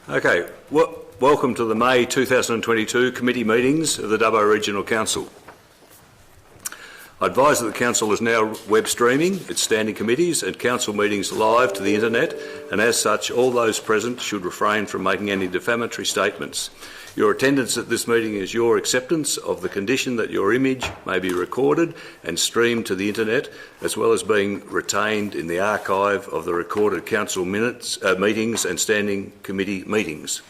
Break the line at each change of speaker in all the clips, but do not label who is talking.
Okay, welcome to the May 2022 committee meetings of the Dubbo Regional Council. I advise that the Council is now web streaming its standing committees and Council meetings live to the internet, and as such all those present should refrain from making any defamatory statements. Your attendance at this meeting is your acceptance of the condition that your image may be recorded and streamed to the internet, as well as being retained in the archive of the recorded Council minutes, meetings and standing committee meetings.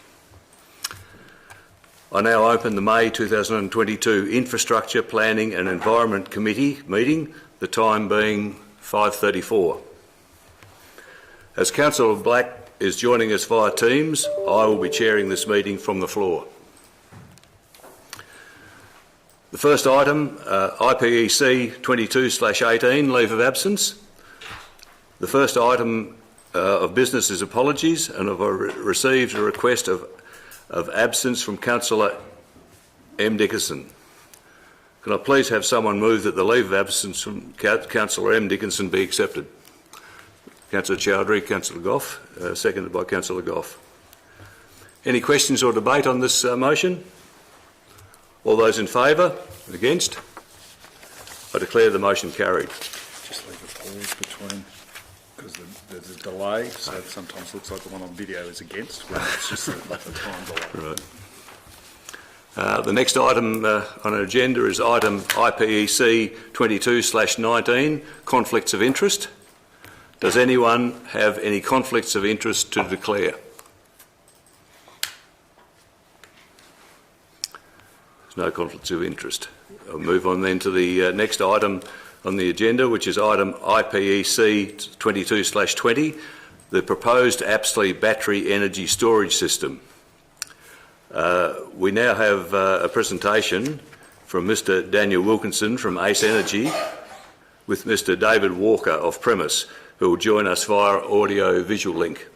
I now open the May 2022 Infrastructure, Planning and Environment Committee meeting, the time being 5:34. As Councillor Black is joining us via Teams, I will be chairing this meeting from the floor. The first item, IPEC 22/18, leave of absence. The first item of business is apologies, and I've received a request of absence from Councillor M. Dickinson. Can I please have someone move that the leave of absence from Councillor M. Dickinson be accepted? Councillor Chowdhury, Councillor Goff, seconded by Councillor Goff. Any questions or debate on this motion? All those in favour? Against? I declare the motion carried.
Just leave a pause between, because there's a delay, so it sometimes looks like the one on video is against, when it's just like a time delay.
Right. The next item on our agenda is item IPEC 22/19, conflicts of interest. Does anyone have any conflicts of interest to declare? There's no conflicts of interest. I'll move on then to the next item on the agenda, which is item IPEC 22/20, the proposed Apsley battery energy storage system. We now have a presentation from Mr. Daniel Wilkinson from Ace Energy with Mr. David Walker of Premise, who will join us via audio-visual link.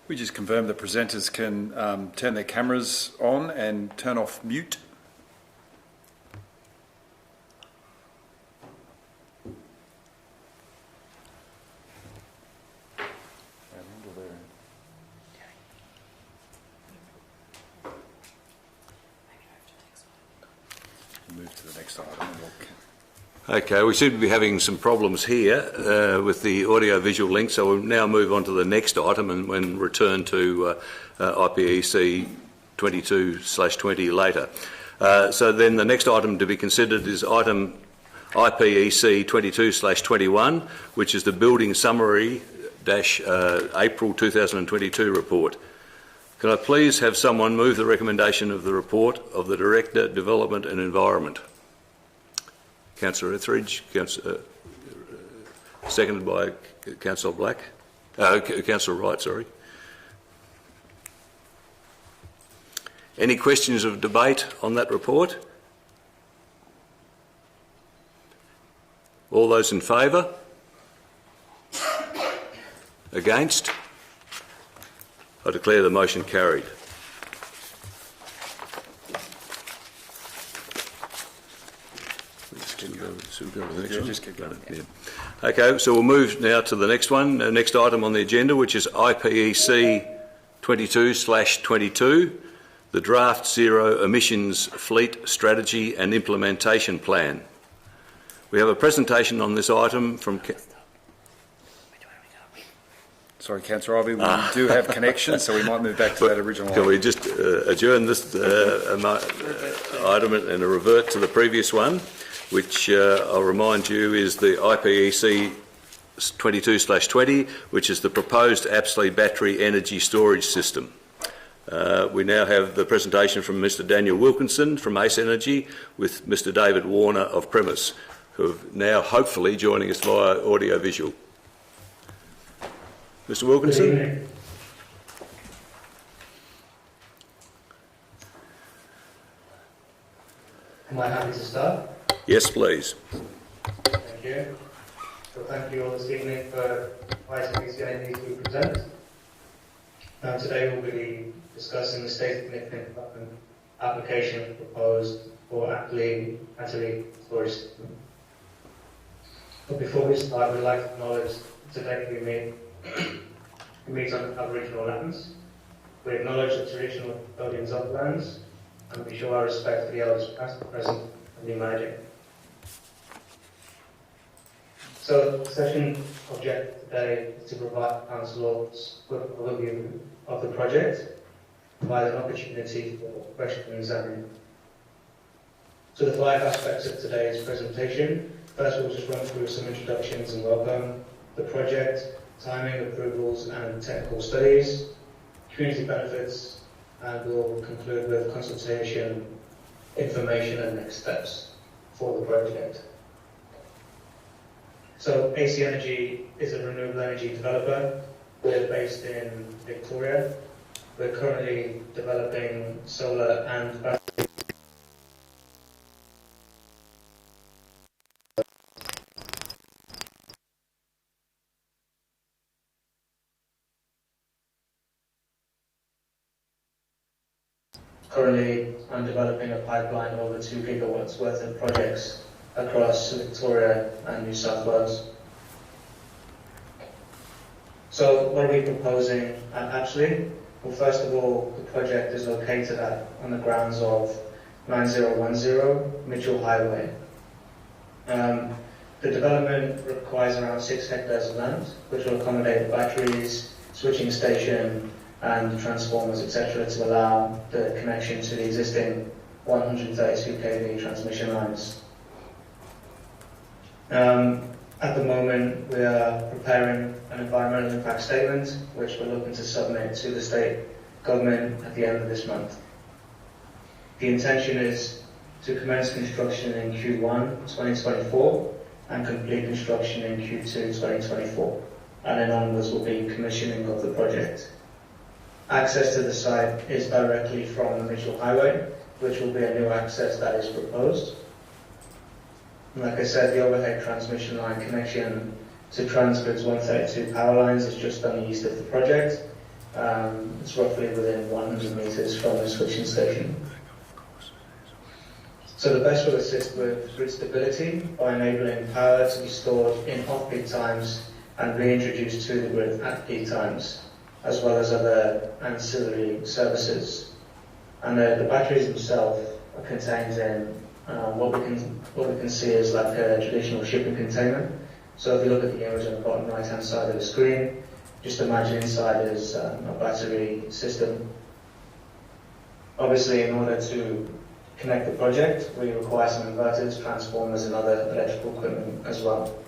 We just confirm that presenters can turn their cameras on and turn off mute. Move to the next item.
Okay, we seem to be having some problems here with the audio-visual link, so we'll now move on to the next item and return to IPEC 22/20 later. So then the next item to be considered is item IPEC 22/21, which is the Building Summary April 2022 report. Can I please have someone move the recommendation of the report of the Director, Development and Environment? Councillor Etheridge, seconded by Councillor Black. Councillor Wright, sorry. Any questions of debate on that report? All those in favour? Against? I declare the motion carried.
Just keep going.
Yeah. Okay, so we'll move now to the next one, next item on the agenda, which is IPEC 22/22, the Draft Zero Emissions Fleet Strategy and Implementation Plan. We have a presentation on this item from...
Sorry, Councillor Ivey, we do have connections, so we might move back to that original
Can
item.
we just adjourn this item and revert to the previous one, which I'll remind you is the IPEC 22/20, which is the proposed Apsley battery energy storage system. We now have the presentation from Mr. Daniel Wilkinson from Ace Energy with Mr. David Warner of Premise, who are now hopefully joining us via audio-visual. Mr. Wilkinson?
Am I happy to start?
Yes, please.
Thank you. So thank you all this evening for inviting me to present. Now today we'll be discussing the state significant development application proposed for Atlee storage system. But before we start, we'd like to acknowledge today we meet on Aboriginal lands. We acknowledge the traditional custodians of lands, and we show our respect for the elders past, present, and emerging. So the session objective today is to provide councillors with an overview of the project, provide an opportunity for questions and so the 5 aspects of today's presentation. First, we'll just run through some introductions and welcome, the project, timing, approvals and technical studies, community benefits, and we'll conclude with consultation, information and next steps for the project. So AC Energy is a renewable energy developer. We're based in Victoria. We're currently developing solar and battery. Currently, I'm developing a pipeline of over 2 gigawatts worth of projects across Victoria and New South Wales. So what are we proposing at Apsley? Well, first of all, the project is located on the grounds of 9010 Mitchell Highway. The development requires around 6 hectares of land, which will accommodate batteries, switching station, and transformers, etc., to allow the connection to the existing 132 kV transmission lines. At the moment, we are preparing an environmental impact statement, which we're looking to submit to the state government at the end of this month. The intention is to commence construction in Q1 2024 and complete construction in Q2 2024, and then onwards will be commissioning of the project. Access to the site is directly from the Mitchell Highway, which will be a new access that is proposed. Like I said, the overhead transmission line connection to Transgrid's 132 power lines is just on the east of the project. It's roughly within 100 metres from the switching station. So the BESS will assist with grid stability by enabling power to be stored in off-peak times and reintroduced to the grid at peak times, as well as other ancillary services. And the batteries themselves are contained in what we can see is like a traditional shipping container. So if you look at the image on the bottom right hand side of the screen, just imagine inside is a battery system. Obviously, in order to connect the project, we require some inverters, transformers and other electrical equipment as well.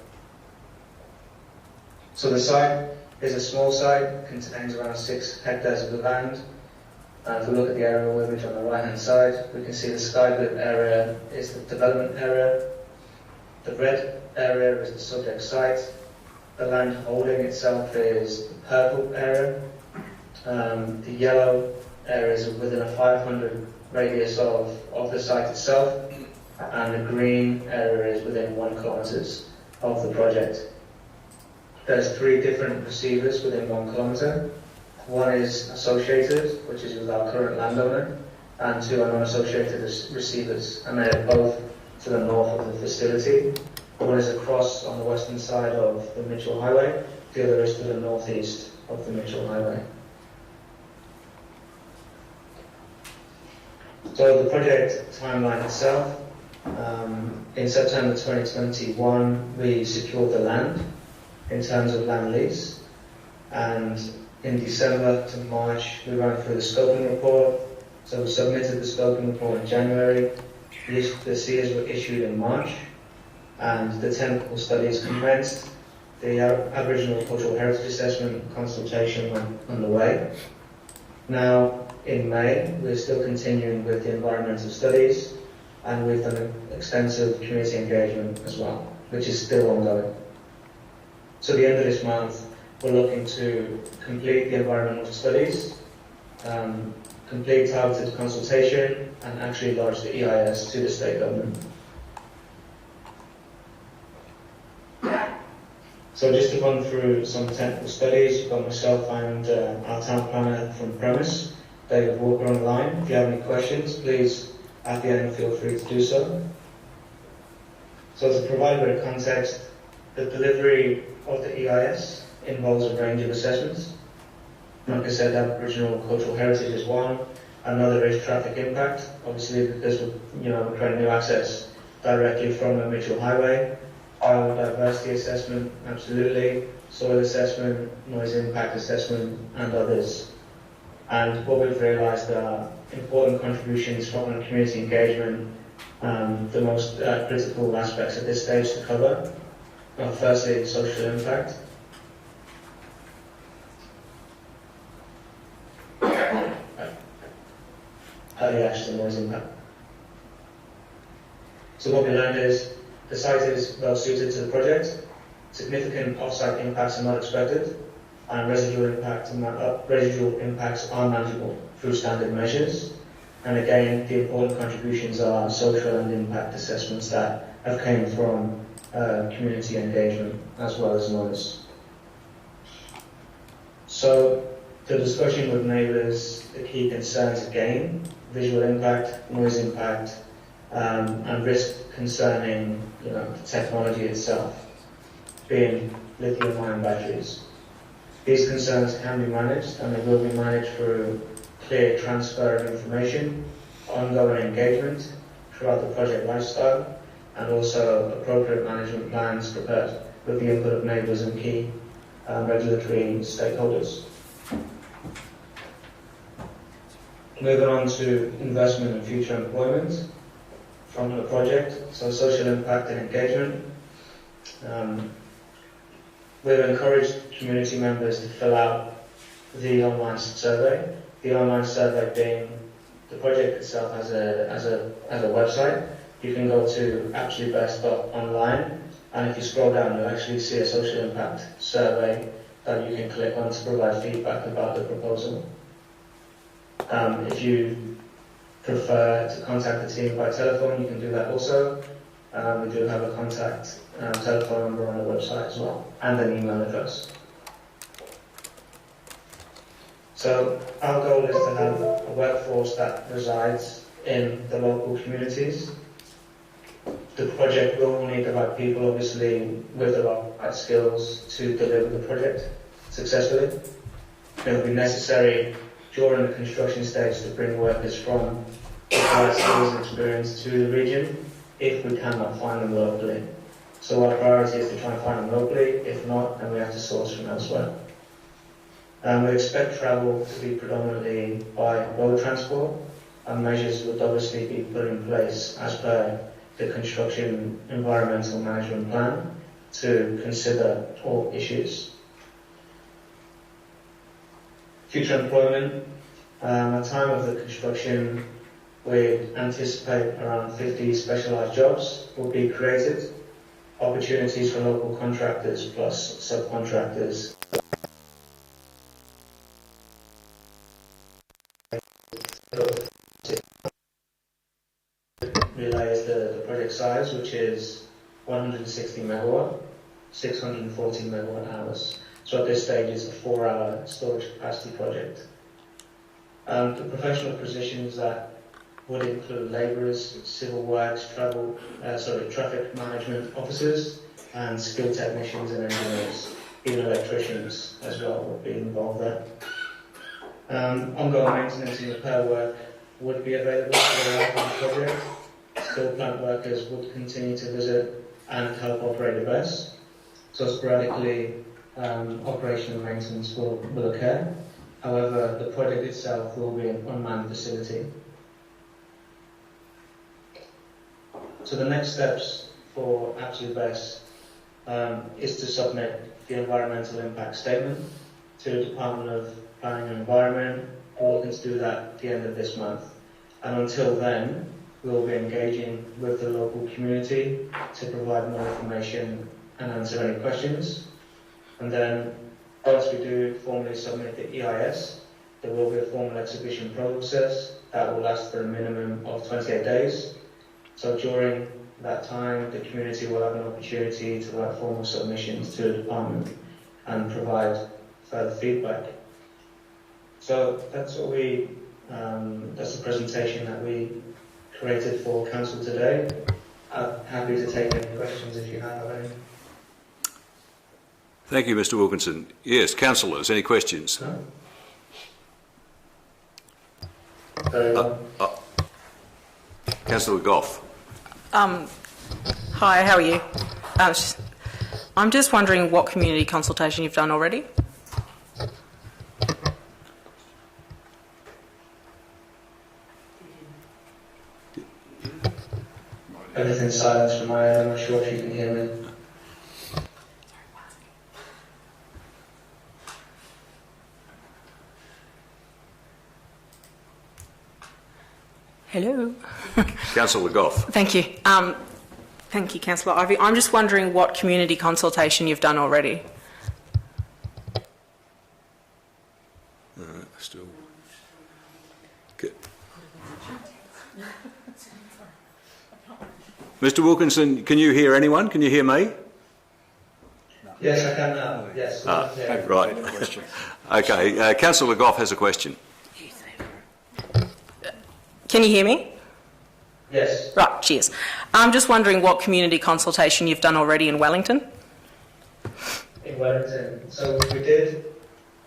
So the site is a small site, contains around 6 hectares of land. If we look at the aerial image on the right hand side, we can see the sky blue area is the development area, the red area is the subject site, the land holding itself is the purple area, the yellow area is within a 500 radius of the site itself, and the green area is within 1 kilometre of the project. There's 3 different receivers within 1 kilometre. One is associated, which is with our current landowner, and 2 are non-associated receivers, and they're both to the north of the facility. One is across on the western side of the Mitchell Highway, the other is to the northeast of the Mitchell Highway. So the project timeline itself, in September 2021 we secured the land in terms of land lease, and in December to March, we ran through the scoping report. So we submitted the scoping report in January. The CEAs were issued in March, and the technical studies commenced. The Aboriginal Cultural Heritage Assessment consultation went underway. Now, in May, we're still continuing with the environmental studies, and we've done extensive community engagement as well, which is still ongoing. So at the end of this month, we're looking to complete the environmental studies, complete targeted consultation, and actually lodge the EIS to the state government. So just to run through some technical studies, you've got myself and our town planner from Premise, David Walker, on the line. If you have any questions, please at the end feel free to do so. So to provide a bit of context, the delivery of the EIS involves a range of assessments. Like I said, Aboriginal cultural heritage is one. Another is traffic impact. Obviously, this would, create new access directly from the Mitchell Highway. Biodiversity assessment, absolutely. Soil assessment, noise impact assessment, and others. And what we've realised are important contributions from community engagement. The most critical aspects at this stage to cover are firstly social impact. Actually, noise impact. So what we learned is the site is well suited to the project, significant off-site impacts are not expected, and residual impacts are manageable through standard measures. And again, the important contributions are social and impact assessments that have came from community engagement as well as noise. So the discussion with neighbours, the key concerns again, visual impact, noise impact, and risk concerning the technology itself, being lithium-ion batteries. These concerns can be managed, and they will be managed through clear transfer of information, ongoing engagement throughout the project lifestyle, and also appropriate management plans prepared with the input of neighbours and key regulatory stakeholders. Moving on to investment and future employment from the project, so social impact and engagement. We've encouraged community members to fill out the online survey. The online survey being the project itself as a website. You can go to absolutebest.online, and if you scroll down, you'll actually see a social impact survey that you can click on to provide feedback about the proposal. If you prefer to contact the team by telephone, you can do that also. We do have a contact telephone number on the website as well, and an email address. So our goal is to have a workforce that resides in the local communities. The project will need the right people, obviously, with the right skills to deliver the project successfully. It will be necessary during the construction stage to bring workers from the right skills and experience to the region if we cannot find them locally. So our priority is to try and find them locally. If not, then we have to source from elsewhere. We expect travel to be predominantly by road transport, and measures would obviously be put in place as per the construction environmental management plan to consider all issues. Future employment. At the time of the construction, we anticipate around 50 specialised jobs will be created, opportunities for local contractors plus subcontractors. Realise the project size, which is 160 megawatt, 640 megawatt hours. So at this stage, it's a 4-hour storage capacity project. The professional positions that would include labourers, civil works, traffic management officers, and skilled technicians and engineers, even electricians as well would be involved there. Ongoing maintenance and repair work would be available for the life of the project. Still plant workers would continue to visit and help operate the BESS. So sporadically, operation and maintenance will occur. However, the project itself will be an unmanned facility. So the next steps for Absolute BESS is to submit the environmental impact statement to the Department of Planning and Environment. We're looking to do that at the end of this month. And until then, we'll be engaging with the local community to provide more information and answer any questions. And then once we do formally submit the EIS, there will be a formal exhibition process that will last for a minimum of 28 days. So during that time, the community will have an opportunity to write formal submissions to the department and provide further feedback. So that's what that's the presentation that we created for Council today. I'm happy to take any questions if you have any.
Thank you, Mr Wilkinson. Yes, councillors, any questions?
No? Very well.
Councillor Goff.
Hi, how are you? I'm just wondering what community consultation you've done already.
Everything's silence from my end. I'm not sure if you can hear me.
Hello.
Councillor Goff.
Thank you. Thank you, Councillor Ivey. I'm just wondering what community consultation you've done already.
Still. Okay. Mr Wilkinson, can you hear anyone? Can you hear me?
Yes, I can now. Yes. Yeah.
Right. Okay, Councillor Goff has a question.
Can you hear me?
Yes.
Right, cheers. I'm just wondering what community consultation you've done already in Wellington.
In Wellington. So we did.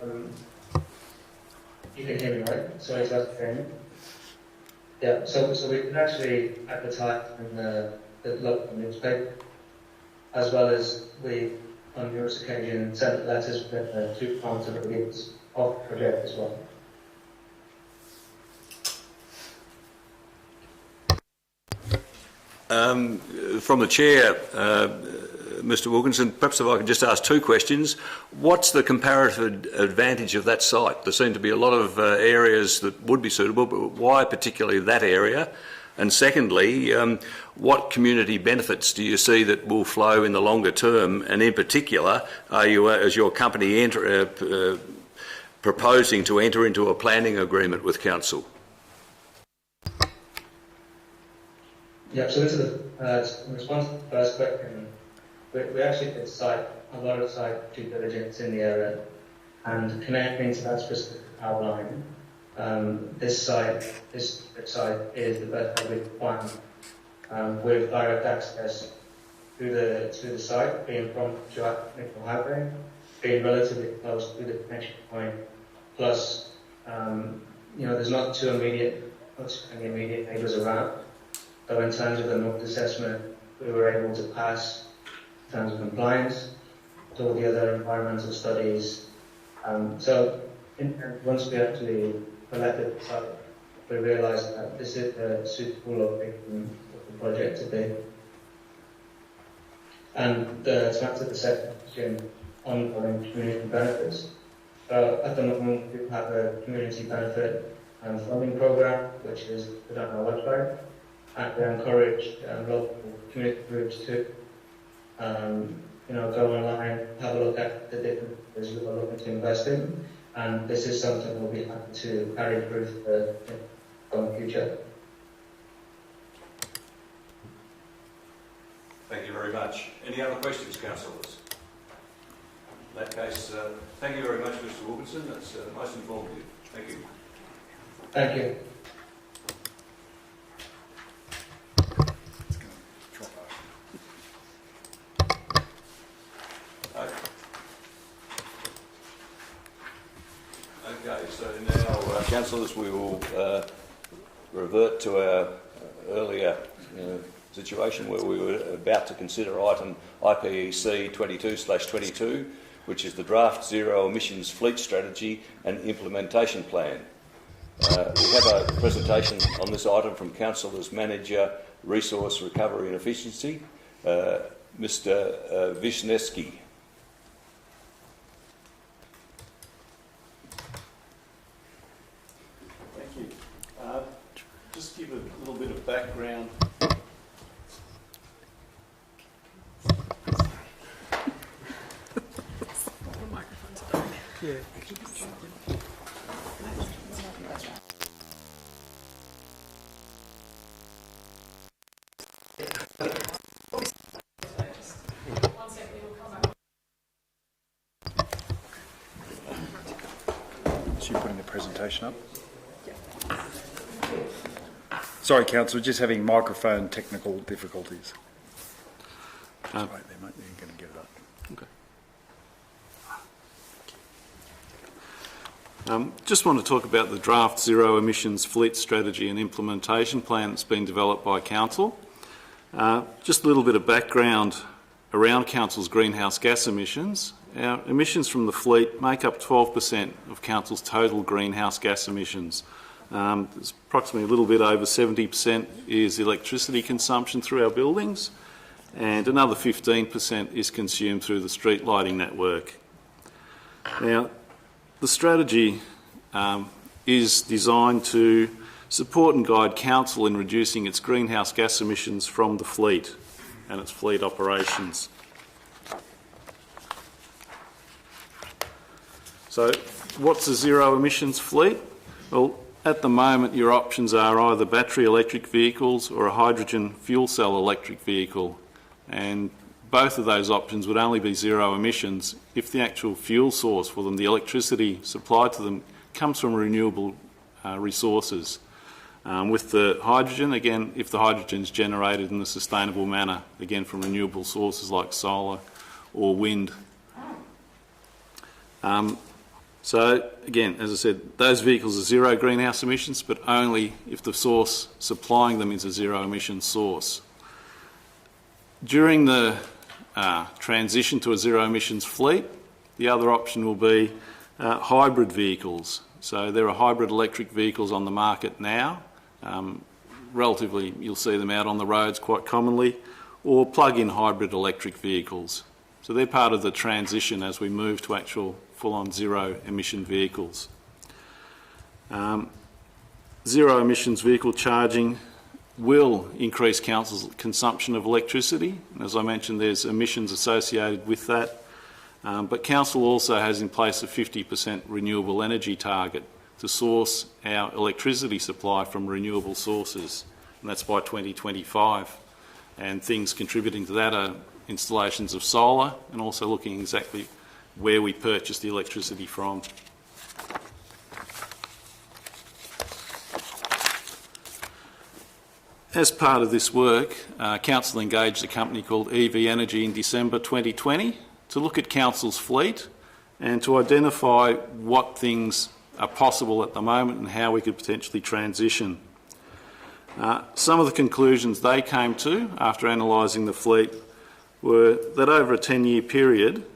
You can hear me, right? Sorry, is that hearing me? Yeah. So we can actually advertise in the local newspaper, as well as we, on numerous occasions, sent letters with to council reviews of the project as well.
From the Chair, Mr Wilkinson, perhaps if I could just ask two questions. What's the comparative advantage of that site? There seem to be a lot of areas that would be suitable, but why particularly that area? And secondly, what community benefits do you see that will flow in the longer term? And in particular, are you, as your company, proposing to enter into a planning agreement with Council?
Yeah, so in response to the first question, we actually did a lot of site due diligence in the area, and connecting to that specific power line, this site is the best that we can find, with direct access to the site, being from Nickel Highway, being relatively close to the connection point, plus, there's not too any immediate neighbours around. So in terms of the NOx assessment, we were able to pass in terms of compliance to all the other environmental studies. Once we actually collected the site, we realised that this is a suitable location for the project to be. And to answer the second question, ongoing community benefits. At the moment, we have a community benefit funding programme, which is put on our website. And we encourage local community groups to, go online, have a look at the different areas we are looking to invest in, and this is something we'll be happy to carry through for the future.
Thank you very much. Any other questions, councillors? In that case, thank you very much, Mr Wilkinson. That's most informative. Thank you.
Thank you. Okay, so now, councillors, we will revert to our earlier situation where we were about to consider item IPEC 22/22, which is the draft zero emissions fleet strategy and implementation plan. We have a presentation on this item from Councillors Manager, Resource Recovery and Efficiency, Mr Wisniewski.
Just give a little bit of background.
Is you putting the presentation up? Sorry, Councillor, just having microphone technical difficulties. Just wait there, mate. You're going to get it up.
Just want to talk about the draft zero emissions fleet strategy and implementation plan that's been developed by Council. Just a little bit of background around Council's greenhouse gas emissions. Our emissions from the fleet make up 12% of Council's total greenhouse gas emissions. There's approximately a little bit over 70% is electricity consumption through our buildings, and another 15% is consumed through the street lighting network. Now, the strategy is designed to support and guide Council in reducing its greenhouse gas emissions from the fleet and its fleet operations. So, what's a zero emissions fleet? Well, at the moment your options are either battery electric vehicles or a hydrogen fuel cell electric vehicle, and both of those options would only be zero emissions if the actual fuel source for them, the electricity supplied to them, comes from renewable resources. With the hydrogen, again, if the hydrogen is generated in a sustainable manner, again from renewable sources like solar or wind. So again, as I said, those vehicles are zero greenhouse emissions, but only if the source supplying them is a zero emission source. During the transition to a zero emissions fleet, the other option will be hybrid vehicles. So there are hybrid electric vehicles on the market now. Relatively, you'll see them out on the roads quite commonly, or plug-in hybrid electric vehicles. So they're part of the transition as we move to actual full-on zero emission vehicles. Zero emissions vehicle charging will increase Council's consumption of electricity. And as I mentioned, there's emissions associated with that. But Council also has in place a 50% renewable energy target to source our electricity supply from renewable sources, and that's by 2025. And things contributing to that are installations of solar and also looking exactly where we purchase the electricity from. As part of this work, Council engaged a company called EV Energy in December 2020 to look at Council's fleet and to identify what things are possible at the moment and how we could potentially transition. Some of the conclusions they came to after analysing the fleet were that over a 10-year period,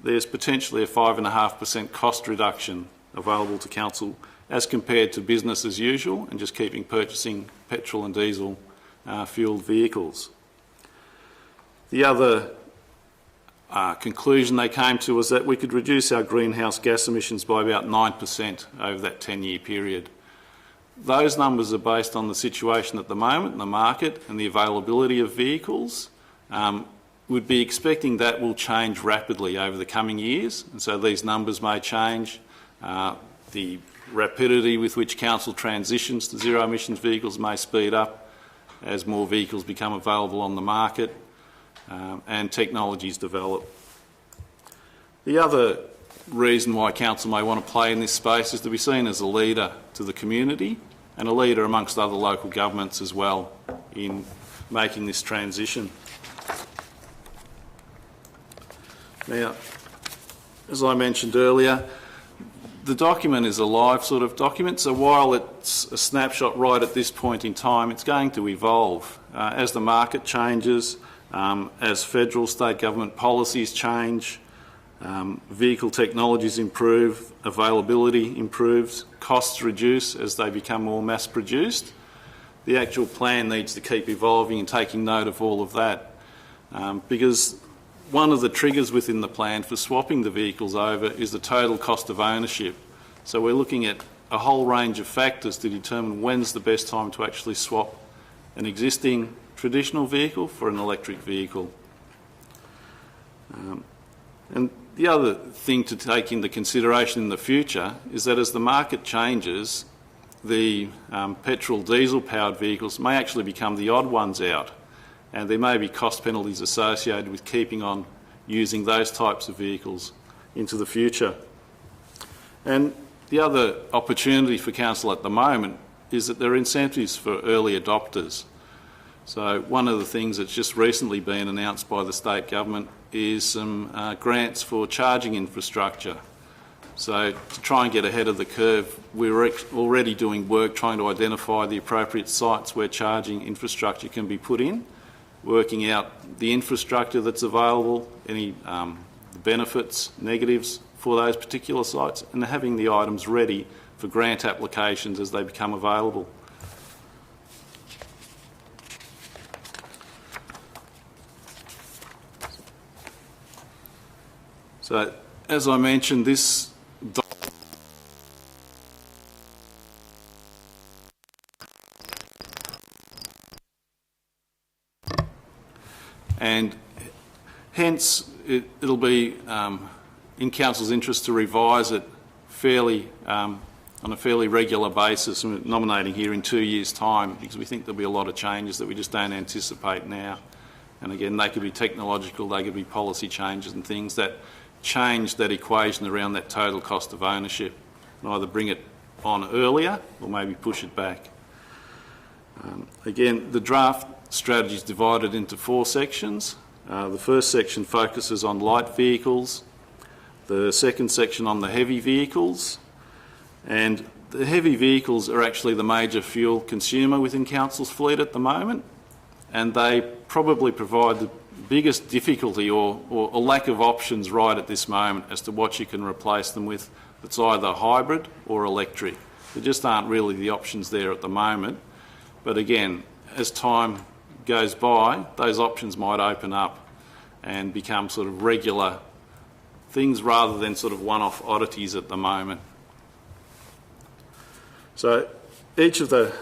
there's potentially a 5.5% cost reduction available to Council as compared to business as usual and just keeping purchasing petrol and diesel fuelled vehicles. The other conclusion they came to was that we could reduce our greenhouse gas emissions by about 9% over that 10-year period. Those numbers are based on the situation at the moment in the market and the availability of vehicles. We'd be expecting that will change rapidly over the coming years, and so these numbers may change. The rapidity with which Council transitions to zero emissions vehicles may speed up as more vehicles become available on the market and technologies develop. The other reason why Council may want to play in this space is to be seen as a leader to the community and a leader amongst other local governments as well in making this transition. Now, as I mentioned earlier, the document is a live sort of document, so while it's a snapshot right at this point in time, it's going to evolve as the market changes, as federal, state government policies change, vehicle technologies improve, availability improves, costs reduce as they become more mass produced. The actual plan needs to keep evolving and taking note of all of that because one of the triggers within the plan for swapping the vehicles over is the total cost of ownership. So we're looking at a whole range of factors to determine when's the best time to actually swap an existing traditional vehicle for an electric vehicle. And the other thing to take into consideration in the future is that as the market changes, the petrol diesel powered vehicles may actually become the odd ones out. and there may be cost penalties associated with keeping on using those types of vehicles into the future. And the other opportunity for council at the moment is that there are incentives for early adopters. So one of the things that's just recently been announced by the state government is some grants for charging infrastructure. So to try and get ahead of the curve, we're already doing work trying to identify the appropriate sites where charging infrastructure can be put in, working out the infrastructure that's available, any benefits, negatives for those particular sites, and having the items ready for grant applications as they become available. So, as I mentioned, this and hence it'll be in council's interest to revise it fairly on a fairly regular basis, and nominating here in 2 years' time, because we think there'll be a lot of changes that we just don't anticipate now. And again, they could be technological, they could be policy changes and things that change that equation around that total cost of ownership, and either bring it on earlier or maybe push it back. Again, the draft strategy is divided into 4 sections. The first section focuses on light vehicles, the second section on the heavy vehicles, and the heavy vehicles are actually the major fuel consumer within council's fleet at the moment, and they probably provide the biggest difficulty or a lack of options right at this moment as to what you can replace them with that's either hybrid or electric. There just aren't really the options there at the moment. But again, as time goes by, those options might open up and become sort of regular things rather than sort of one-off oddities at the moment. So each of the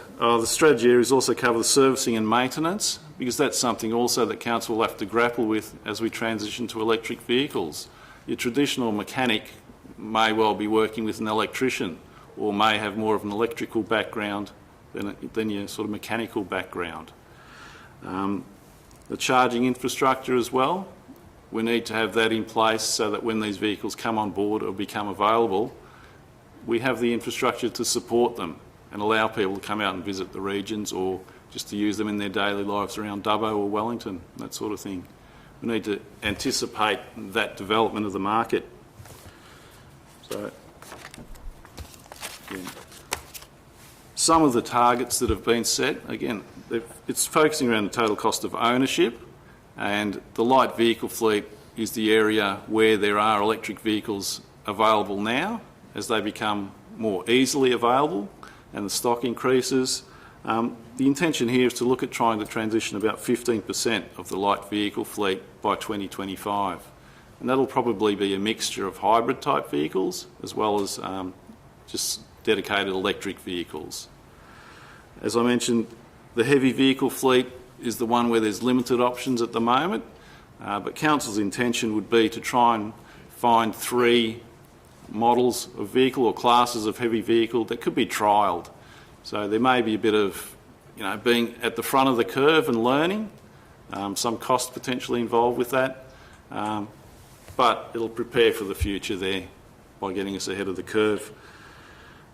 strategy areas also cover the servicing and maintenance, because that's something also that council will have to grapple with as we transition to electric vehicles. Your traditional mechanic may well be working with an electrician, or may have more of an electrical background than your sort of mechanical background. The charging infrastructure as well, we need to have that in place so that when these vehicles come on board or become available, we have the infrastructure to support them and allow people to come out and visit the regions, or just to use them in their daily lives around Dubbo or Wellington, that sort of thing. We need to anticipate that development of the market. So, again, some of the targets that have been set, again, it's focusing around the total cost of ownership, and the light vehicle fleet is the area where there are electric vehicles available now. As they become more easily available and the stock increases, the intention here is to look at trying to transition about 15% of the light vehicle fleet by 2025. And that'll probably be a mixture of hybrid type vehicles as well as just dedicated electric vehicles. As I mentioned, the heavy vehicle fleet is the one where there's limited options at the moment, but council's intention would be to try and find 3 models of vehicle or classes of heavy vehicle that could be trialled. So there may be a bit of, being at the front of the curve and learning, some cost potentially involved with that, but it'll prepare for the future there by getting us ahead of the curve.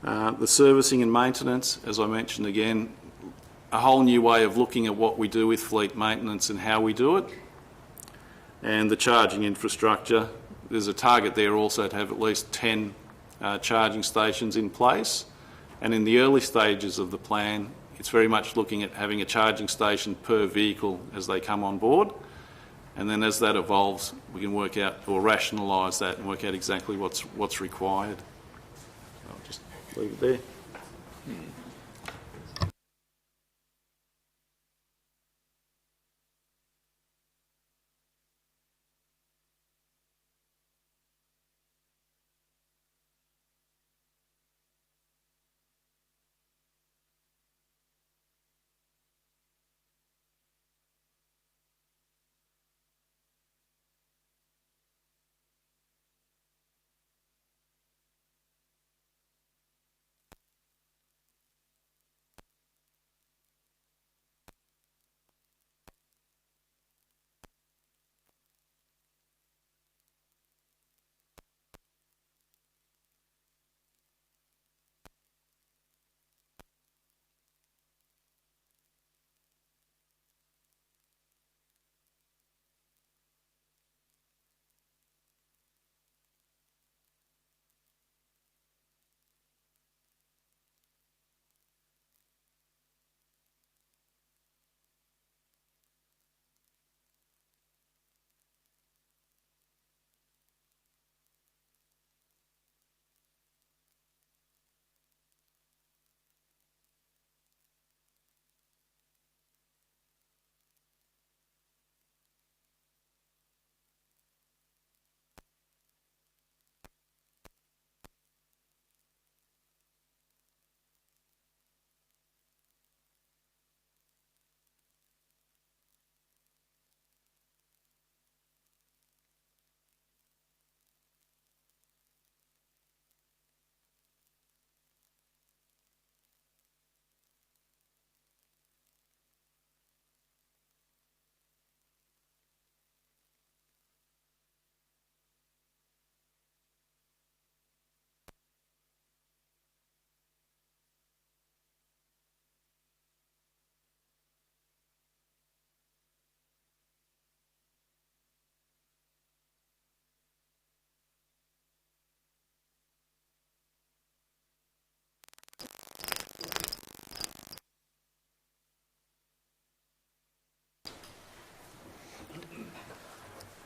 The servicing and maintenance, as I mentioned again, a whole new way of looking at what we do with fleet maintenance and how we do it. And the charging infrastructure, there's a target there also to have at least 10 charging stations in place. And in the early stages of the plan, it's very much looking at having a charging station per vehicle as they come on board. And then as that evolves, we can work out or rationalise that and work out exactly what's required. I'll just leave it there.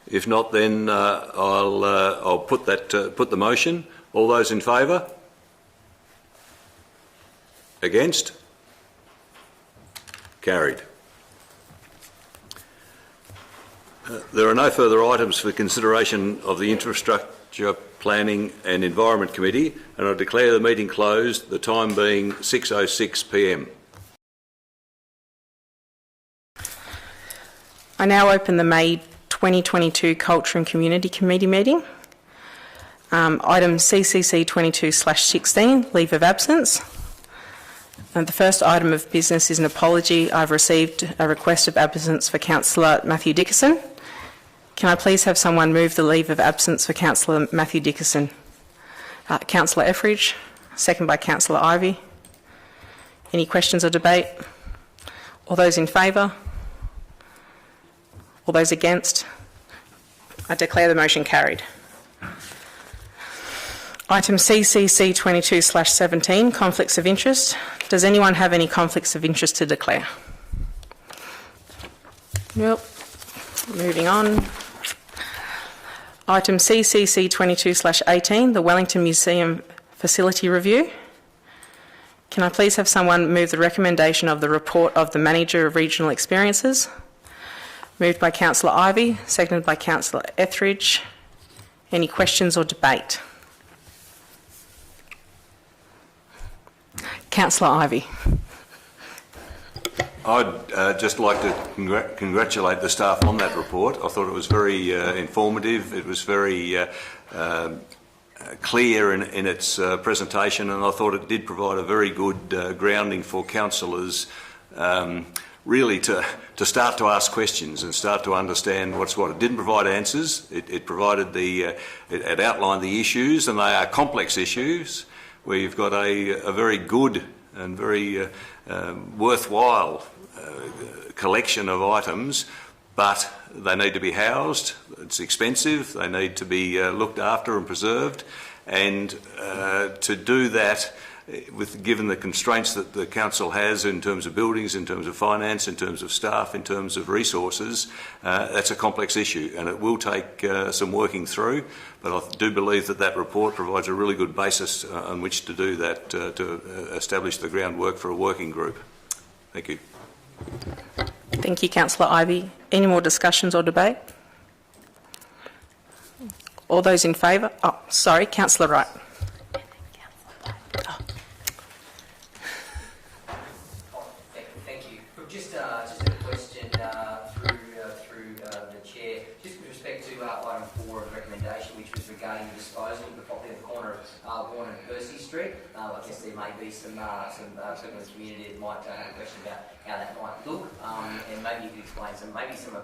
If not, then I'll put the motion. All those in favour? Against? Carried. There are no further items for consideration of the Infrastructure, Planning and Environment Committee, and I declare the meeting closed, the time being 6:06 p.m.
I now open the May 2022 Culture and Community Committee meeting. Item CCC 22/16, leave of absence. And the first item of business is an apology. I've received a request of absence for Councillor Matthew Dickerson. Can I please have someone move the leave of absence for Councillor Matthew Dickerson? Councillor Etheridge, second by Councillor Ivey. Any questions or debate? All those in favour? All those against? I declare the motion carried. Item CCC 22/17, conflicts of interest. Does anyone have any conflicts of interest to declare? Nope. Moving on. Item CCC 22/18, the Wellington Museum Facility Review. Can I please have someone move the recommendation of the report of the Manager of Regional Experiences? Moved by Councillor Ivey, seconded by Councillor Etheridge. Any questions or debate? Councillor Ivey.
I'd just like to congratulate the staff on that report. I thought it was very informative. It was very clear in its presentation, and I thought it did provide a very good grounding for councillors really to start to ask questions and start to understand what's what. It didn't provide answers. It provided it outlined the issues, and they are complex issues where you've got a very good and very worthwhile collection of items, but they need to be housed. It's expensive. They need to be looked after and preserved, and to do that, given the constraints that the council has in terms of buildings, in terms of finance, in terms of staff, in terms of resources, that's a complex issue, and it will take some working through. But I do believe that report provides a really good basis on which to do that, to establish the groundwork for a working group. Thank you.
Thank you, Councillor Ivey. Any more discussions or debate? All those in favour? Oh, sorry, Councillor Wright.
Thank you. Just a question through the chair, just with respect to item 4 of the recommendation, which was regarding the disposal of the property at the corner of Warren and Percy Street. I guess there may be some people in the community that might have a question about how that might look, and maybe you could explain some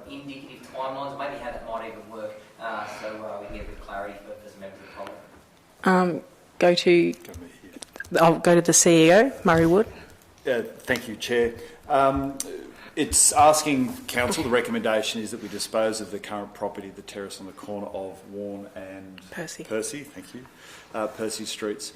indicative timelines, maybe how that might even work, so we can get a bit of clarity for some members of the public.
I'll go to the CEO, Murray Wood.
Thank you, Chair. It's asking Council, the recommendation is that we dispose of the current property, the terrace on the corner of Warren and
Percy.
Thank you. Percy Streets.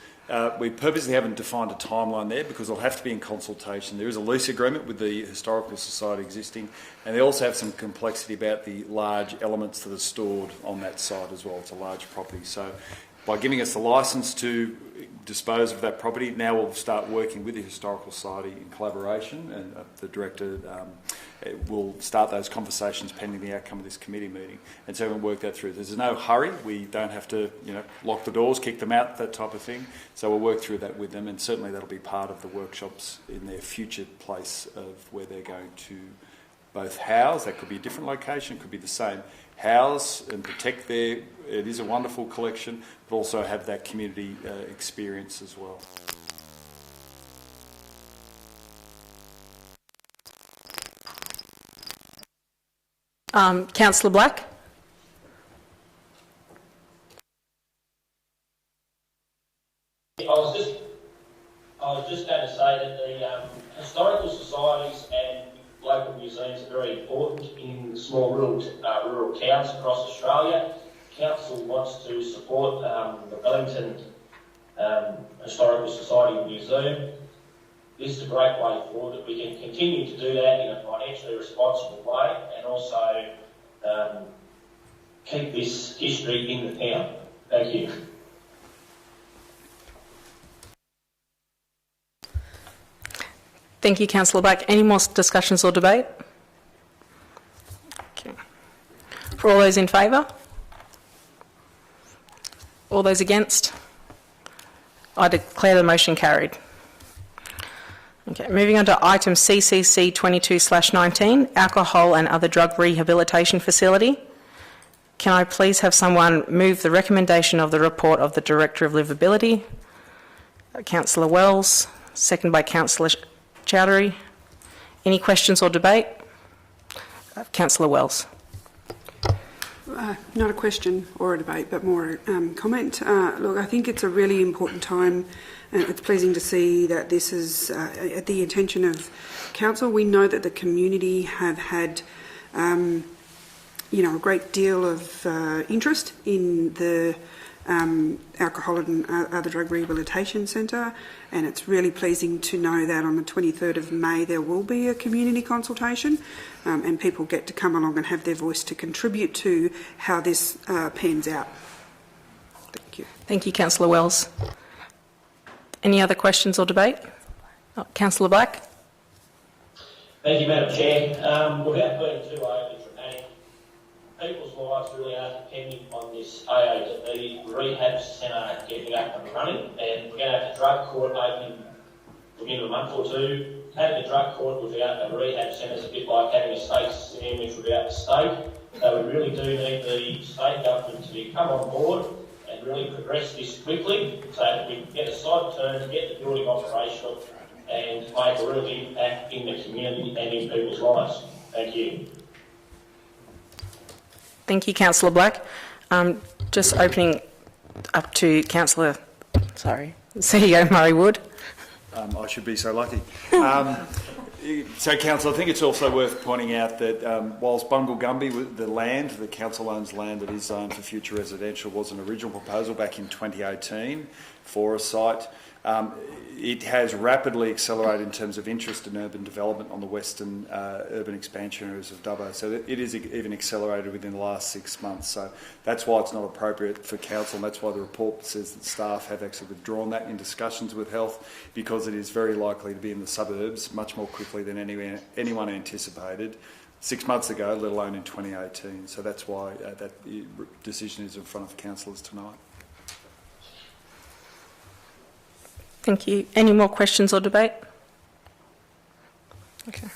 We purposely haven't defined a timeline there because it'll have to be in consultation. There is a lease agreement with the Historical Society existing, and they also have some complexity about the large elements that are stored on that site as well. It's a large property. So by giving us the licence to dispose of that property, now we'll start working with the Historical Society in collaboration, and the Director will start those conversations pending the outcome of this committee meeting, and so we'll work that through. There's no hurry. We don't have to, lock the doors, kick them out, that type of thing. So we'll work through that with them, and certainly that'll be part of the workshops in their future place of where they're going to both house. That could be a different location, could be the same. House and protect it is a wonderful collection, but also have that community experience as well.
Councillor Black.
I was just going to say that the historical societies and local museums are very important in small rural towns across Australia. Council wants to support the Wellington Historical Society and Museum. This is a great way forward that we can continue to do that in a financially responsible way, and also keep this history in the town. Thank you.
Thank you, Councillor Black. Any more discussions or debate? Okay. For all those in favour? All those against? I declare the motion carried. Okay, moving on to item CCC 22/19, Alcohol and Other Drug Rehabilitation Facility. Can I please have someone move the recommendation of the report of the Director of Livability? Councillor Wells, second by Councillor Chowdhury. Any questions or debate? Councillor Wells.
Not a question or a debate, but more a comment. Look, I think it's a really important time, and it's pleasing to see that this is at the intention of council. We know that the community have had, a great deal of interest in the Alcohol and Other Drug Rehabilitation Centre, and it's really pleasing to know that on the 23rd of May there will be a community consultation, and people get to come along and have their voice to contribute to how this pans out. Thank you.
Thank you, Councillor Wells. Any other questions or debate? Councillor Black.
Thank you, Madam Chair. Without being too overly dramatic, people's lives really are depending on this AAD rehab centre getting up and running, and we're going to have a drug court opening within a month or two. Having a drug court without a rehab centre is a bit like having a steak sandwich without the steak. So we really do need the state government to come on board and really progress this quickly so that we can get a site turned, get the building operational and make a real impact in the community and in people's lives. Thank you.
Thank you, Councillor Black. Just opening up to CEO Murray Wood.
I should be so lucky. So, Council, I think it's also worth pointing out that whilst Bungle Gumby, the council owns land that is zoned for future residential, was an original proposal back in 2018 for a site. It has rapidly accelerated in terms of interest in urban development on the western urban expansion areas of Dubbo. So it is even accelerated within the last 6 months. So that's why it's not appropriate for council, and that's why the report says that staff have actually withdrawn that in discussions with health, because it is very likely to be in the suburbs much more quickly than anyone anticipated 6 months ago, let alone in 2018. So that's why that decision is in front of councillors tonight.
Thank you. Any more questions or debate? Okay.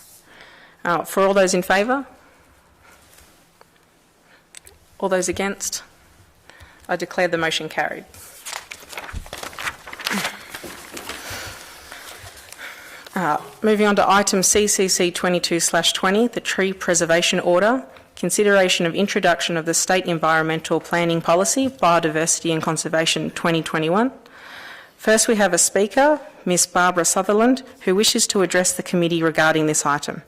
For all those in favour? All those against? I declare the motion carried. Moving on to item CCC 22/20, the Tree Preservation Order. Consideration of introduction of the State Environmental Planning Policy, Biodiversity and Conservation 2021. First, we have a speaker, Ms Barbara Sutherland, who wishes to address the committee regarding this item.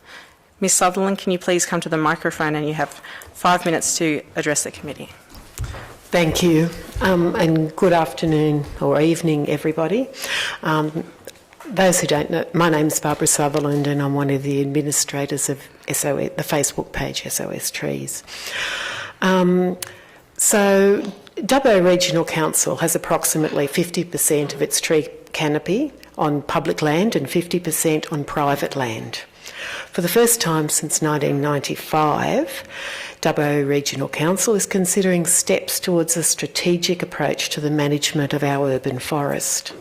Ms Sutherland, can you please come to the microphone, and you have 5 minutes to address the committee.
Thank you, and good afternoon or evening, everybody. Those who don't know, my name's Barbara Sutherland, and I'm one of the administrators of SOS, the Facebook page SOS Trees. So Dubbo Regional Council has approximately 50% of its tree canopy on public land and 50% on private land. For the first time since 1995, Dubbo Regional Council is considering steps towards a strategic approach to the management of our urban forest.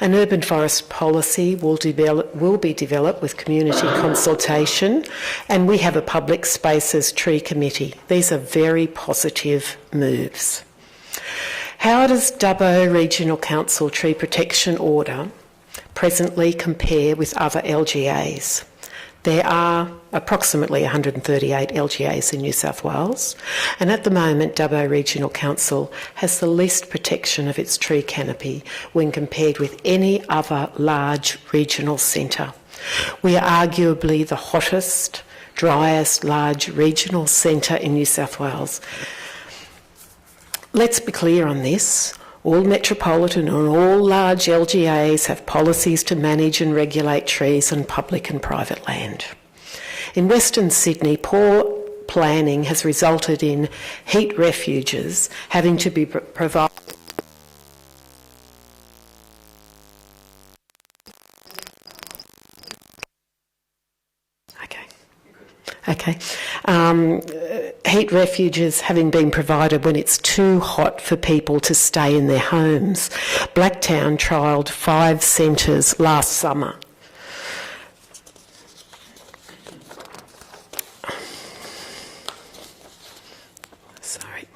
An urban forest policy will be developed with community consultation, and we have a public spaces tree committee. These are very positive moves. How does Dubbo Regional Council Tree Protection Order presently compare with other LGAs? There are approximately 138 LGAs in New South Wales, and at the moment Dubbo Regional Council has the least protection of its tree canopy when compared with any other large regional centre. We are arguably the hottest, driest large regional centre in New South Wales. Let's be clear on this. All metropolitan and all large LGAs have policies to manage and regulate trees on public and private land. In Western Sydney, poor planning has resulted in heat refuges having to be provided. Okay. Heat refuges having been provided when it's too hot for people to stay in their homes. Blacktown trialled 5 centres last summer. Sorry.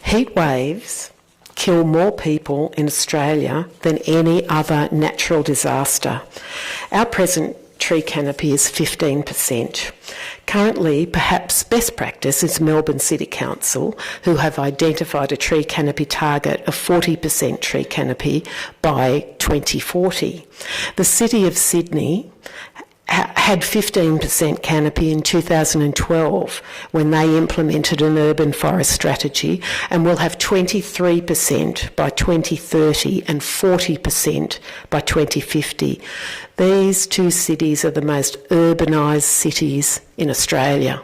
Heat waves kill more people in Australia than any other natural disaster. Our present tree canopy is 15%. Currently, perhaps best practice is Melbourne City Council, who have identified a tree canopy target of 40% tree canopy by 2040. The City of Sydney had 15% canopy in 2012 when they implemented an urban forest strategy, and will have 23% by 2030 and 40% by 2050. These 2 cities are the most urbanised cities in Australia.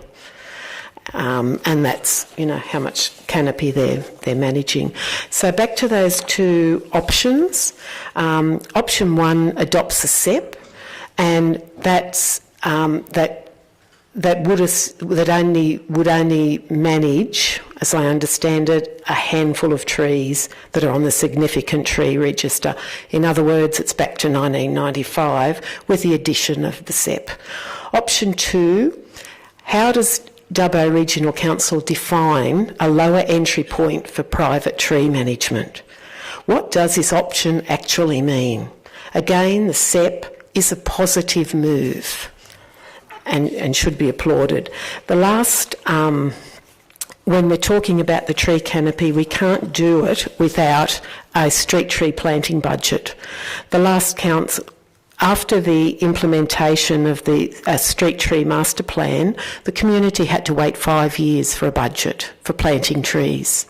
And that's, how much canopy they're managing. So back to those 2 options. Option 1 adopts a SEP, and that's that would only manage, as I understand it, a handful of trees that are on the significant tree register. In other words, it's back to 1995 with the addition of the SEP. Option 2, how does Dubbo Regional Council define a lower entry point for private tree management? What does this option actually mean? Again, the SEP is a positive move and should be applauded. The last, when we're talking about the tree canopy, we can't do it without a street tree planting budget. The last council, after the implementation of the street tree master plan, the community had to wait 5 years for a budget for planting trees.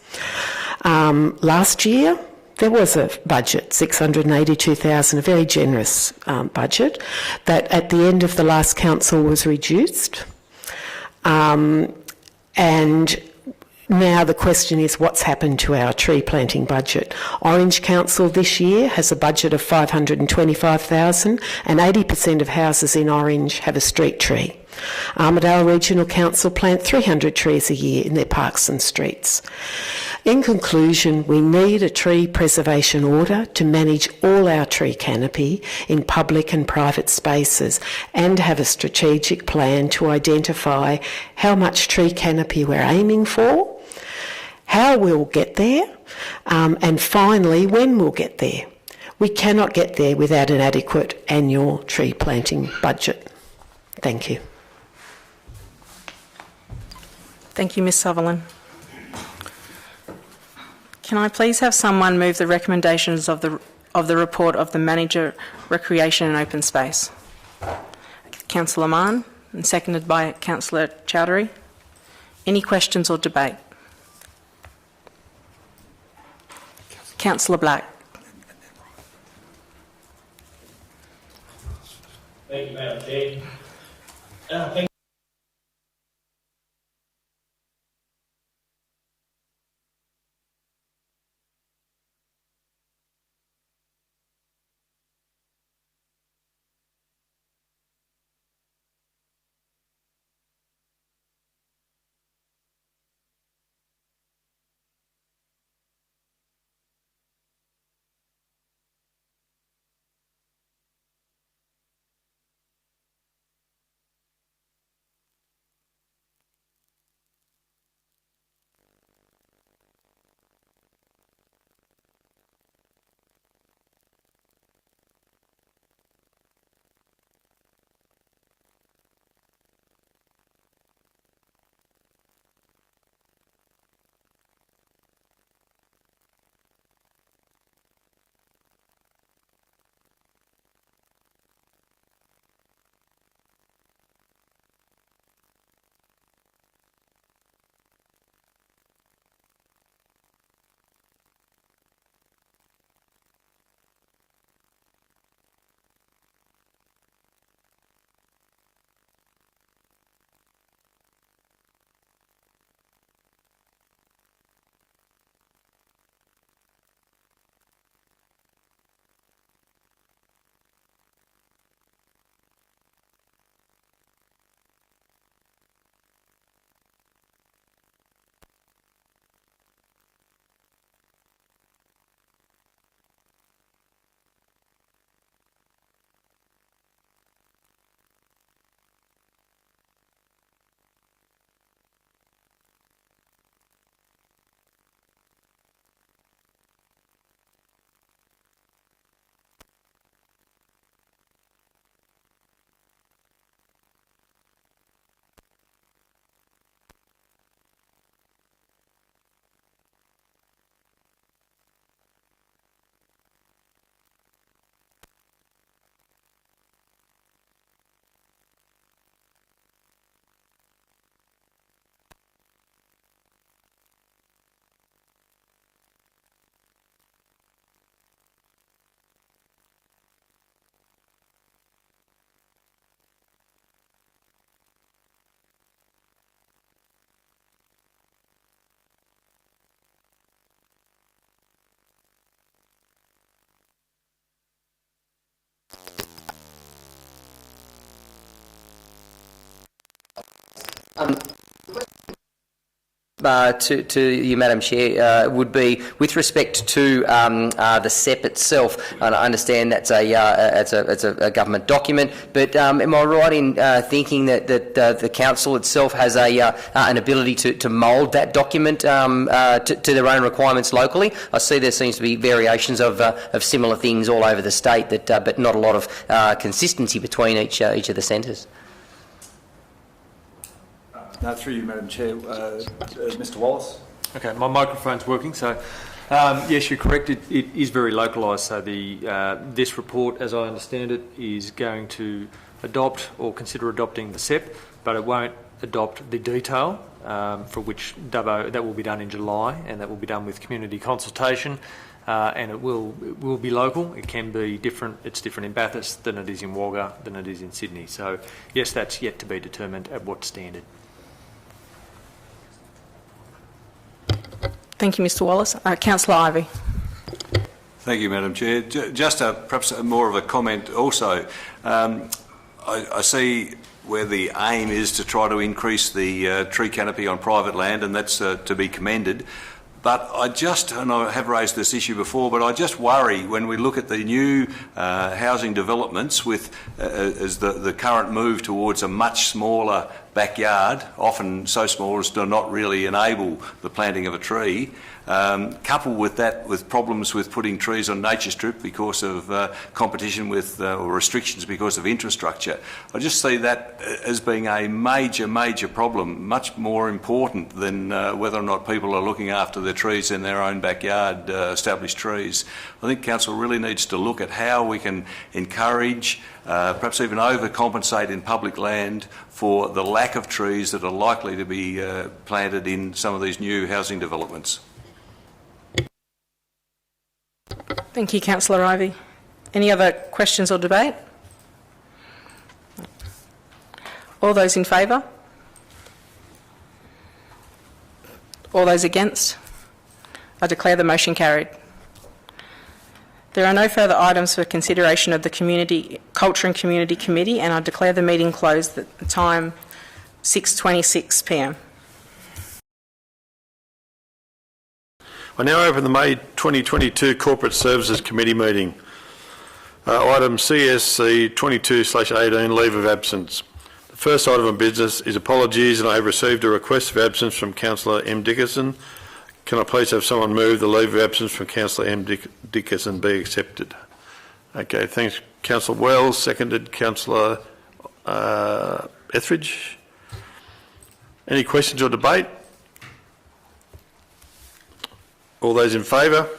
Last year, there was a budget, $682,000, a very generous budget, that at the end of the last council was reduced. And now the question is, what's happened to our tree planting budget? Orange Council this year has a budget of $525,000, and 80% of houses in Orange have a street tree. Armidale Regional Council plant 300 trees a year in their parks and streets. In conclusion, we need a tree preservation order to manage all our tree canopy in public and private spaces, and have a strategic plan to identify how much tree canopy we're aiming for, how we'll get there, and finally, when we'll get there. We cannot get there without an adequate annual tree planting budget. Thank you.
Thank you, Ms Sutherland. Can I please have someone move the recommendations of the report of the Manager, Recreation and Open Space? Councillor Mann, and seconded by Councillor Chowdhury. Any questions or debate? Councillor Black.
Thank you, Madam Chair. Thank
To you, Madam Chair, would be with respect to the SEP itself. And I understand that's a government document, but am I right in thinking that the council itself has an ability to mould that document to their own requirements locally? I see there seems to be variations of similar things all over the state, but not a lot of consistency between each of the centres.
No, through you, Madam Chair. Mr Wallace.
Okay, my microphone's working. So, yes, you're correct. It is very localised. So, this report, as I understand it, is going to adopt or consider adopting the SEP, but it won't adopt the detail for which Dubbo. That will be done in July, and that will be done with community consultation. And it will be local. It can be different. It's different in Bathurst than it is in Wagga, than it is in Sydney. So, yes, that's yet to be determined at what standard.
Thank you, Mr Wallace. Councillor Ivey.
Thank you, Madam Chair. Just perhaps more of a comment also. I see where the aim is to try to increase the tree canopy on private land, and that's to be commended. But and I have raised this issue before, but I just worry when we look at the new housing developments with as the current move towards a much smaller backyard, often so small as to not really enable the planting of a tree, coupled with that with problems with putting trees on nature strip because of competition with or restrictions because of infrastructure. I just see that as being a major problem, much more important than whether or not people are looking after their trees in their own backyard, established trees. I think Council really needs to look at how we can encourage, perhaps even overcompensate in public land for the lack of trees that are likely to be planted in some of these new housing developments.
Thank you, Councillor Ivey. Any other questions or debate? All those in favour? All those against? I declare the motion carried. There are no further items for consideration of the Culture and Community Committee, and I declare the meeting closed at the time 6:26 p.m.
I now open the May 2022 Corporate Services Committee meeting. Item CSC 22/18, leave of absence. The first item of business is apologies, and I have received a request of absence from Councillor M. Dickerson. Can I please have someone move the leave of absence from Councillor M. Dickerson be accepted? Okay, thanks, Councillor Wells. Seconded, Councillor Etheridge. Any questions or debate? All those in favour?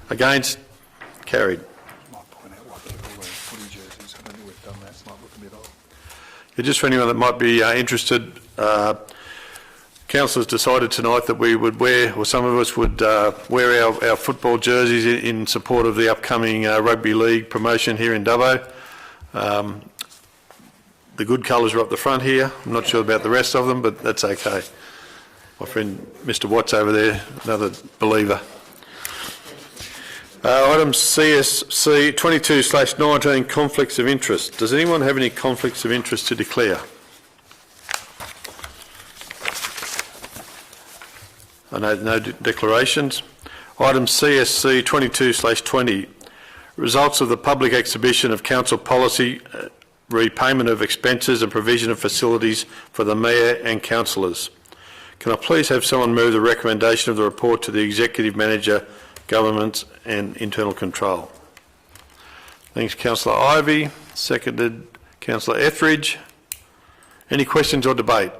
Against? Carried. Yeah, just for anyone that might be interested, Council has decided tonight that we would wear, or some of us would wear our football jerseys in support of the upcoming rugby league promotion here in Dubbo. The good colours are up the front here. I'm not sure about the rest of them, but that's okay. My friend Mr Watts over there, another believer. Item CSC 22/19, conflicts of interest. Does anyone have any conflicts of interest to declare? I know no declarations. Item CSC 22/20, results of the public exhibition of council policy, repayment of expenses and provision of facilities for the Mayor and councillors. Can I please have someone move the recommendation of the report to the Executive Manager, Governance and Internal Control? Thanks, Councillor Ivey. Seconded, Councillor Etheridge. Any questions or debate?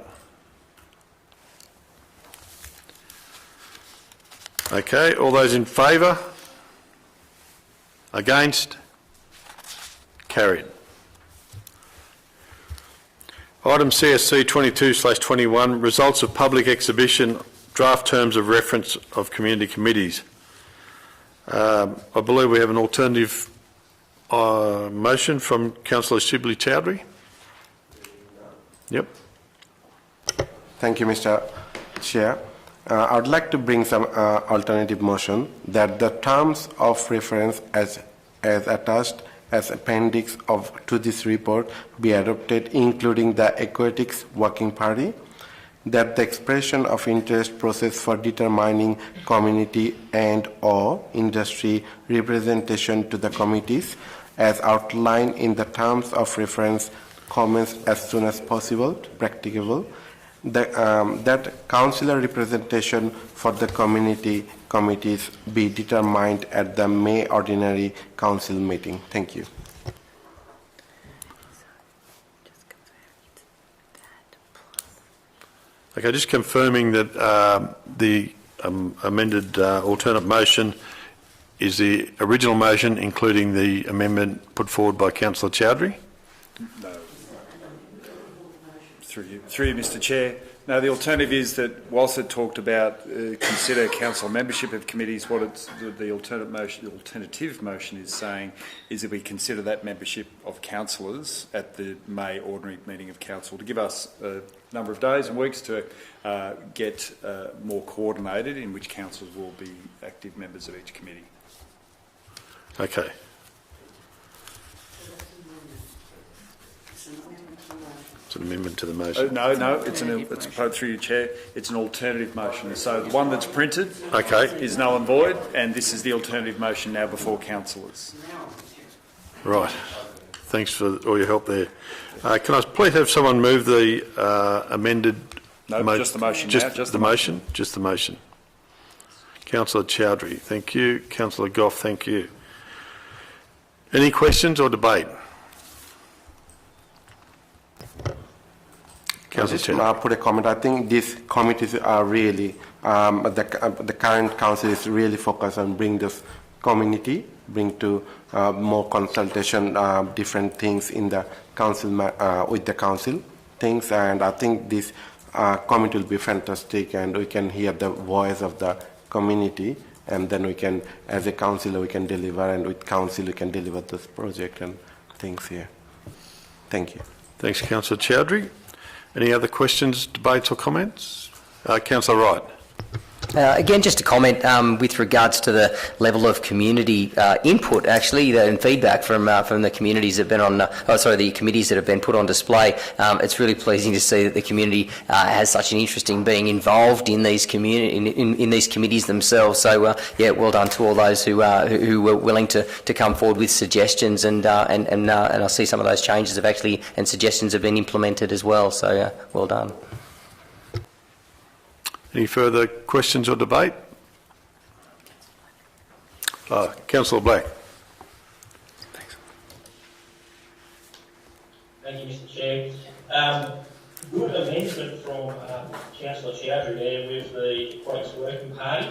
Okay, all those in favour? Against? Carried. Item CSC 22/21, results of public exhibition, draft terms of reference of community committees. I believe we have an alternative motion from Councillor Shibli Chowdhury. Yep.
Thank you, Mr. Chair. I would like to bring some alternative motion that the terms of reference as attached as appendix to this report be adopted, including the Aquatics Working Party, that the expression of interest process for determining community and/or industry representation to the committees as outlined in the terms of reference commence as soon as possible, practicable, that councillor representation for the committees be determined at the May ordinary council meeting. Thank you.
Okay, just confirming that the amended alternate motion is the original motion, including the amendment put forward by Councillor Chowdhury?
No. Through you, Mr. Chair. No, the alternative is that whilst it talked about consider council membership of committees, what it's, the alternative motion is saying is that we consider that membership of councillors at the May ordinary meeting of council to give us a number of days and weeks to get more coordinated in which councillors will be active members of each committee.
Okay. It's an amendment to the motion.
No, it's through your chair. It's an alternative motion. So the one that's printed is null and void, and this is the alternative motion now before councillors.
Right. Thanks for all your help there. Can I please have someone move the amended...
No, just the motion
just
now. Just
the motion? Just the motion. Councillor Chowdhury, thank you. Councillor Gough, thank you. Any questions or debate?
I'll just put a comment. I think these committees are really, the current council is really focused on bring this community, bring to more consultation, different things in the council, with the council things, and I think this committee will be fantastic, and we can hear the voice of the community, and then we can, as a councillor, we can deliver, and with council we can deliver this project and things here. Thank you.
Thanks, Councillor Chowdhury. Any other questions, debates or comments? Councillor Wright.
Again, just a comment with regards to the level of community input, actually, and feedback from the communities that have been on, the committees that have been put on display. It's really pleasing to see that the community has such an interest in being involved in these in these committees themselves. So, yeah, well done to all those who were willing to come forward with suggestions, and I see some of those changes have actually and suggestions have been implemented as well. So, well done.
Any further questions or debate? Councillor Black.
Thank you, Mr. Chair. Good amendment from Councillor Chowdhury there with the Aquatics Working Party.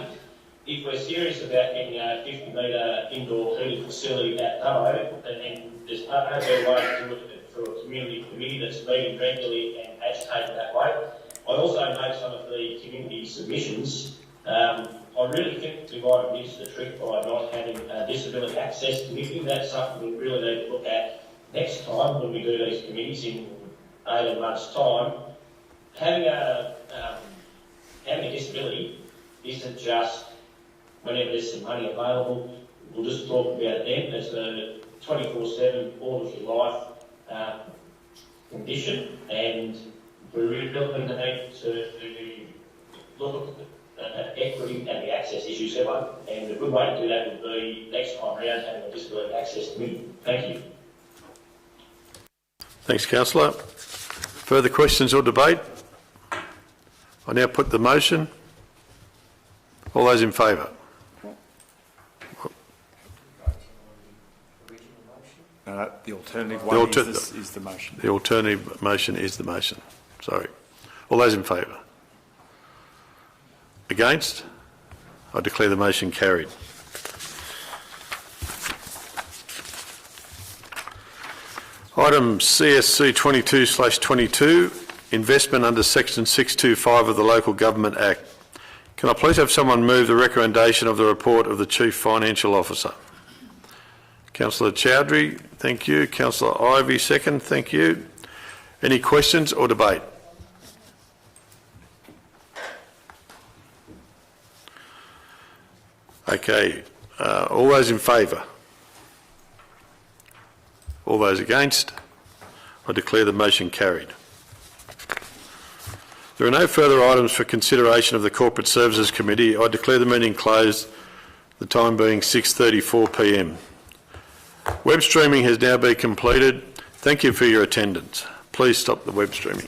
If we're serious about getting a 50-metre indoor heating facility at Dubbo, then there's no better way to do it for a community committee that's meeting regularly and agitated that way. I also note some of the community submissions. I really think we might have missed the trick by not having a disability access committee. That's something we really need to look at next time when we do these committees in 18 months' time. Having a disability isn't just whenever there's some money available, we'll just talk about it then. It's a 24/7 all of your life condition, and we're really building the need to look at equity and the access issues ever, and a good way to do that would be next time around having a disability access committee. Thank you.
Thanks, Councillor. Further questions or debate? I now put the motion. All those in favour?
The alternative one is the motion.
The alternative motion is the motion. Sorry. All those in favour? Against? I declare the motion carried. Item CSC 22/22, investment under Section 625 of the Local Government Act. Can I please have someone move the recommendation of the report of the Chief Financial Officer? Councillor Chowdhury, thank you. Councillor Ivey, second, thank you. Any questions or debate? Okay, all those in favour? All those against? I declare the motion carried. There are no further items for consideration of the Corporate Services Committee. I declare the meeting closed, the time being 6:34 p.m. Web streaming has now been completed. Thank you for your attendance. Please stop the web streaming.